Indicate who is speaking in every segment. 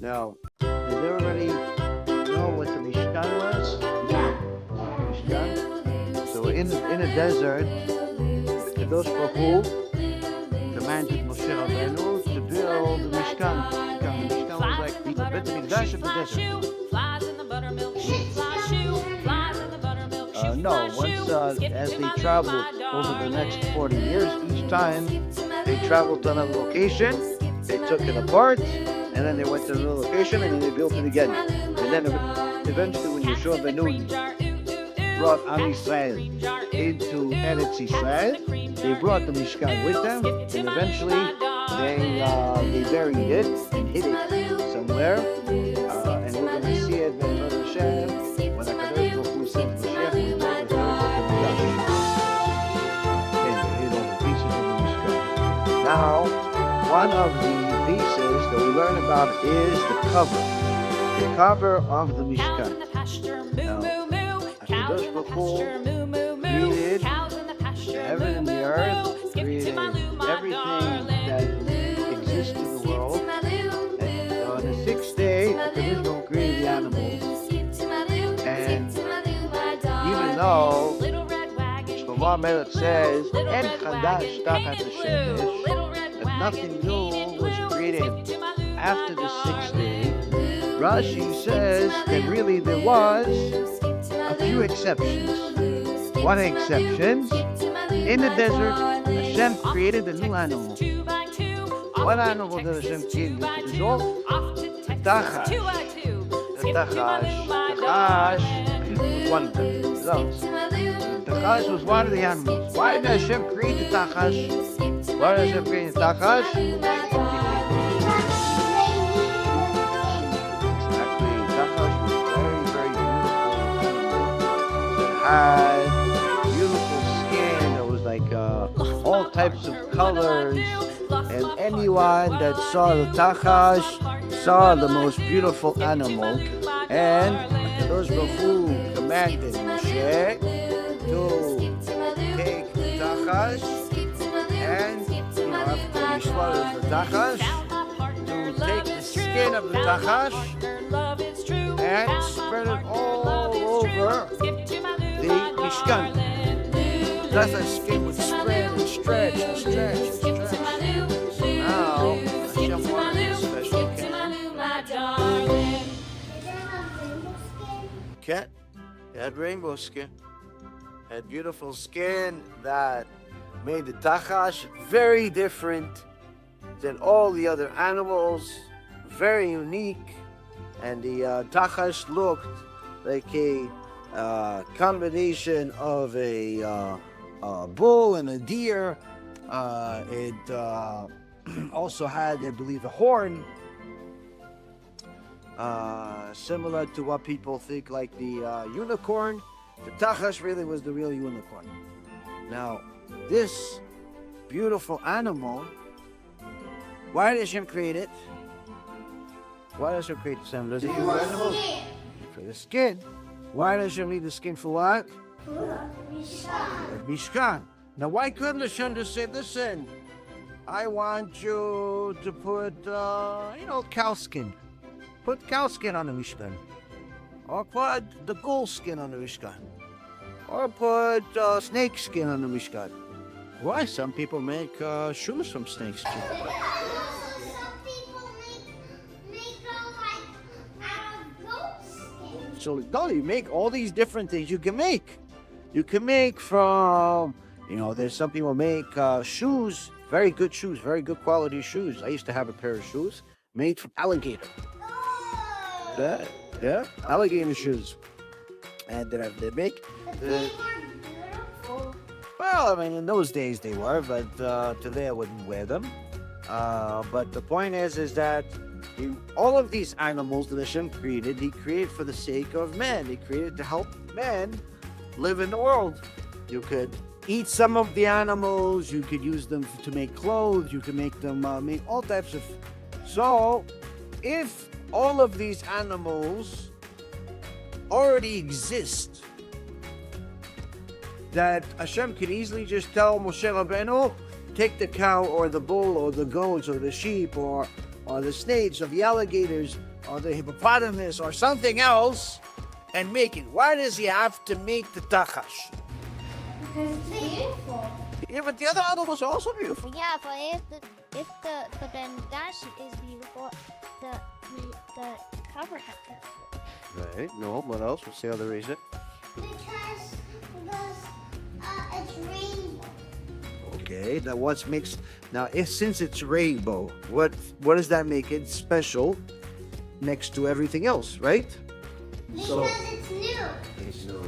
Speaker 1: Now, does everybody know what the Mishkan was? Mishkan? So in a desert, Kadosh Baruch Hu commanded Moshe Rabbeinu to build the Mishkan. The Mishkan was like the Bet HaMikdash of the desert. No, once as they traveled over the next 40 years, each time they traveled to another location, they took it apart, and then they went to another location, and then they built it again. And then eventually, when Yeshua ben Nun brought Am Yisrael into Eretz Yisrael, they brought the Mishkan with them, and eventually they buried it and hid it somewhere. And we're going to see it, BeEzrat HaShem, when HaKadosh Baruch Hu sent Mashiach, we know that they hid all the pieces of the Mishkan. Now, one of the pieces that we learn about is the cover of the Mishkan. Now, HaKadosh Baruch Hu created the heaven and the earth, created everything that exists in the world. And on the sixth day, HaKadosh Baruch Hu created the animals. And even though Shlomo HaMelech says, "En chadash tachat hashemesh," that nothing new was created after the sixth day, Rashi says that really there was a few exceptions. One exception, in the desert, Hashem created a new animal. What animal did Hashem create? It was all Tachash. The Tachash was one of them. The Tachash was one of the animals. Why did Hashem create the Tachash? Why did Hashem create the Tachash? Had beautiful skin that was like all types of colors, and anyone that saw the Tachash saw the most beautiful animal. And Kadosh Baruch Hu commanded Moshe to take the Tachash and, after he slaughtered the Tachash, to take the skin of the Tachash and spread it all over the Mishkan. That's how skin would spread and stretch and stretch and stretch. So now, Hashem wanted a special cat. It had rainbow skin. It had beautiful skin that made the Tachash very different than all the other animals. Very unique. And the Tachash looked like a combination of a bull and a deer. It also had, I believe, a horn, similar to what people think like the unicorn. The Tachash really was the real unicorn. Now, this beautiful animal, why did Hashem create it? Why does Hashem create the animal? Does it use animals? For the skin. Why does Hashem need the skin for what?
Speaker 2: For Mishkan.
Speaker 1: Mishkan. Now, why couldn't Hashem just say, listen, I want you to put, cow skin. Put cow skin on the Mishkan. Or put the goat skin on the Mishkan. Or put snake skin on the Mishkan. Why? Some people make shoes from snake skin. So you make all these different things you can make. You can make from, there's some people make shoes, very good quality shoes. I used to have a pair of shoes made from alligator. Yeah, alligator shoes. And they make. Well, I mean, in those days they were, but today I wouldn't wear them. But the point is that all of these animals that Hashem created, He created for the sake of man. He created to help man live in the world. You could eat some of the animals. You could use them to make clothes. You could make them make all types of. So, if all of these animals already exist, that Hashem could easily just tell Moshe Rabbeinu, take the cow or the bull or the goats or the sheep or the snakes or the alligators or the hippopotamus or something else and make it. Why does he have to make the Tachash?
Speaker 2: Because it's beautiful.
Speaker 1: Yeah, but the other animals are also beautiful.
Speaker 3: Yeah, but but then Tash is beautiful. The cover has to.
Speaker 1: Right. No, what else? What's the other reason?
Speaker 2: Because it's rainbow.
Speaker 1: Okay, now what's makes now since it's rainbow, what does that make it special next to everything else, right?
Speaker 2: Because it's new.
Speaker 1: It's new.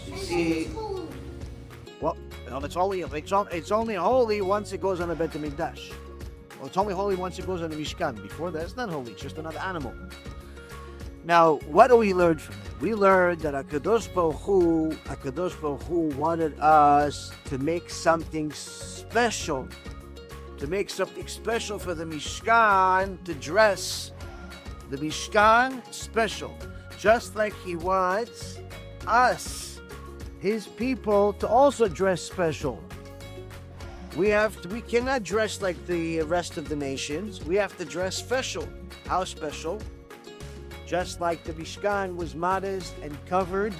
Speaker 1: You
Speaker 2: And
Speaker 1: see,
Speaker 2: it's holy.
Speaker 1: well, it's only holy once it goes on a Bet HaMikdash. Well, it's only holy once it goes on the Mishkan. Before that, it's not holy. It's just another animal. Now, what do we learn from it? We learned that HaKadosh Baruch Hu wanted us to make something special, for the Mishkan, to dress the Mishkan special, just like He wants us, His people, to also dress special. We cannot dress like the rest of the nations. We have to dress special. How special? Just like the Mishkan was modest and covered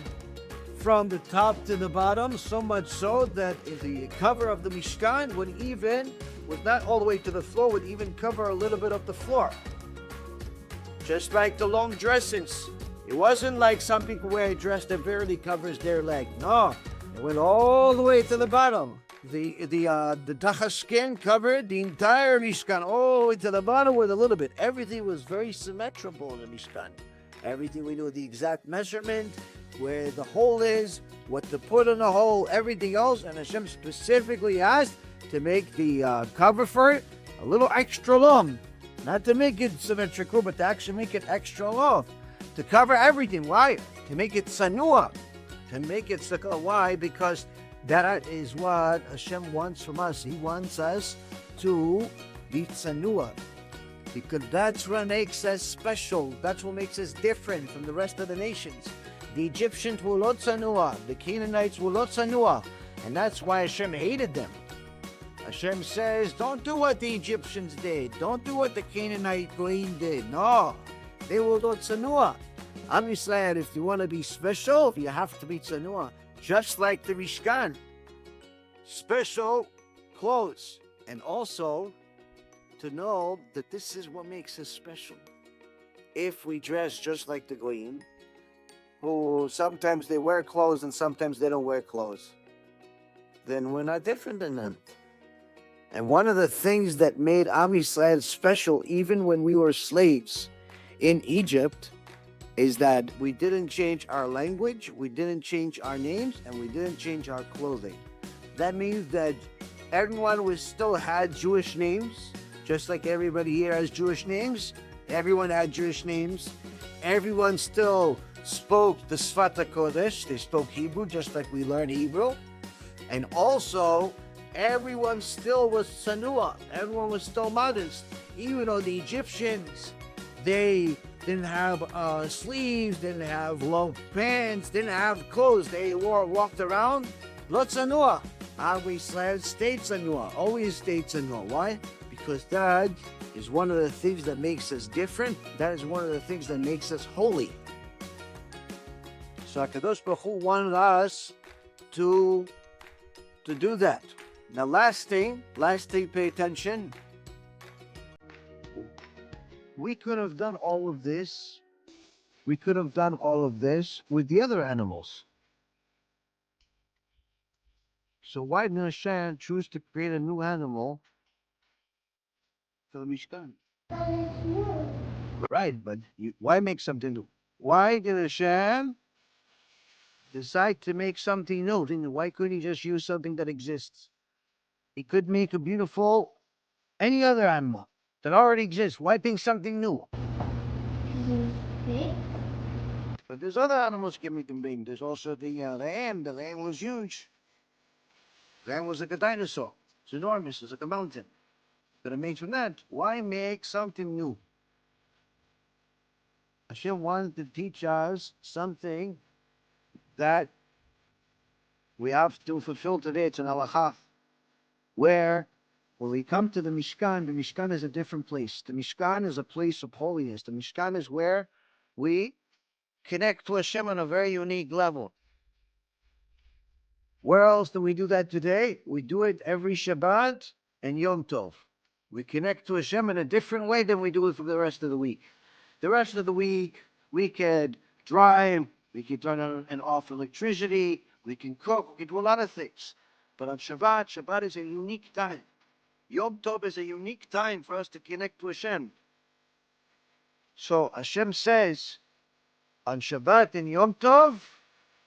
Speaker 1: from the top to the bottom, so much so that the cover of the Mishkan was not all the way to the floor, would even cover a little bit of the floor. Just like the long dresses. It wasn't like some people wear a dress that barely covers their leg. No, it went all the way to the bottom. The Tachash skin covered the entire Mishkan, all the way to the bottom with a little bit. Everything was very symmetrical in the Mishkan. Everything, we knew the exact measurement, where the hole is, what to put in the hole, everything else. And Hashem specifically asked to make the cover for it a little extra long. Not to make it symmetrical, but to actually make it extra long. To cover everything. Why? To make it sanua. To make it sakah. Why? Because that is what Hashem wants from us. He wants us to be tsanua. Because that's what makes us special. That's what makes us different from the rest of the nations. The Egyptians were not tsanua. The Canaanites were not tsanua. And that's why Hashem hated them. Hashem says, don't do what the Egyptians did. Don't do what the Canaanite queen did. No. They were not tsanua. Am Yisrael, if you want to be special, you have to be tsanua. Just like the Mishkan. Special clothes. And also to know that this is what makes us special. If we dress just like the Goyim, who sometimes they wear clothes and sometimes they don't wear clothes, then we're not different than them. And one of the things that made Am Yisrael special, even when we were slaves in Egypt, is that we didn't change our language, we didn't change our names, and we didn't change our clothing. That means that everyone still had Jewish names, just like everybody here has Jewish names. Everyone had Jewish names. Everyone still spoke the Sfat HaKodesh. They spoke Hebrew, just like we learn Hebrew. And also, everyone still was tsanua. Everyone was still modest. Even though the Egyptians, they didn't have sleeves, didn't have long pants, didn't have clothes. They walked around, lo tsanua. Am Yisrael stayed tsanua, always stayed tsanua. Why? Because that is one of the things that makes us different. That is one of the things that makes us holy. So HaKadosh Baruch Hu wanted us to do that. Now last thing, pay attention. We could have done all of this. We could have done all of this with the other animals. So why did Hashem choose to create a new animal for the Mishkan?
Speaker 2: But it's new.
Speaker 1: Right, but why make something new? Why did Hashem decide to make something new? Why couldn't He just use something that exists? He could make a beautiful, any other animal that already exists. Why pick something new?
Speaker 2: Because it's big.
Speaker 1: But there's other animals can make them big. There's also the lamb. The lamb was huge. The lamb was like a dinosaur. It's enormous. It's like a mountain. But it made from that. Why make something new? Hashem wanted to teach us something that we have to fulfill today. It's an halakha, where When we come to the Mishkan is a different place. The Mishkan is a place of holiness. The Mishkan is where we connect to Hashem on a very unique level. Where else do we do that today? We do it every Shabbat and Yom Tov. We connect to Hashem in a different way than we do it for the rest of the week. The rest of the week, we can drive, we can turn on and off electricity, we can cook, we can do a lot of things. But on Shabbat is a unique time. Yom Tov is a unique time for us to connect to Hashem. So Hashem says, on Shabbat and Yom Tov,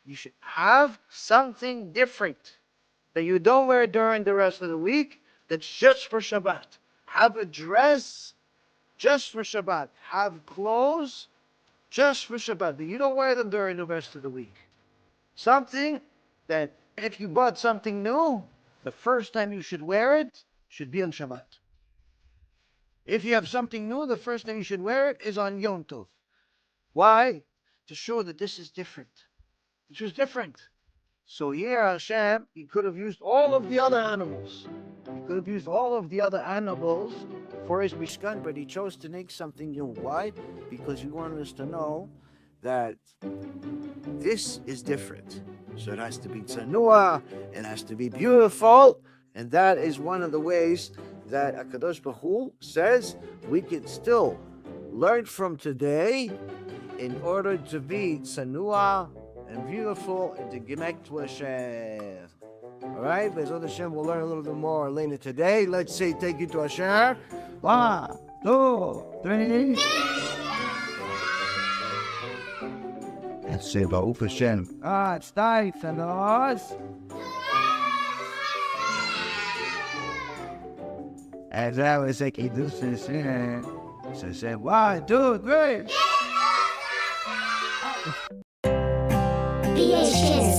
Speaker 1: you should have something different that you don't wear during the rest of the week, that's just for Shabbat. Have a dress just for Shabbat. Have clothes just for Shabbat. But you don't wear them during the rest of the week. Something that if you bought something new, the first time you should wear it should be on Shabbat. If you have something new, the first time you should wear it is on Yom Tov. Why? To show that this is different. This was different. So here Hashem, he could have used all of the other animals. He could have used all of the other animals for his Mishkan, but he chose to make something new. Why? Because he wanted us to know that this is different. So it has to be tzanua, it has to be beautiful, and that is one of the ways that HaKadosh Baruch Hu says we can still learn from today in order to be tzanua and beautiful and to connect to Hashem. Alright, BeEzrat HaShem, we'll learn a little bit more later today. Let's say thank you to Hashem. 1, 2, 3. Let's say Baruch Hashem. It's time for us. As I was saying, this is it. So say 1, 2, 3.
Speaker 2: BHKIDS.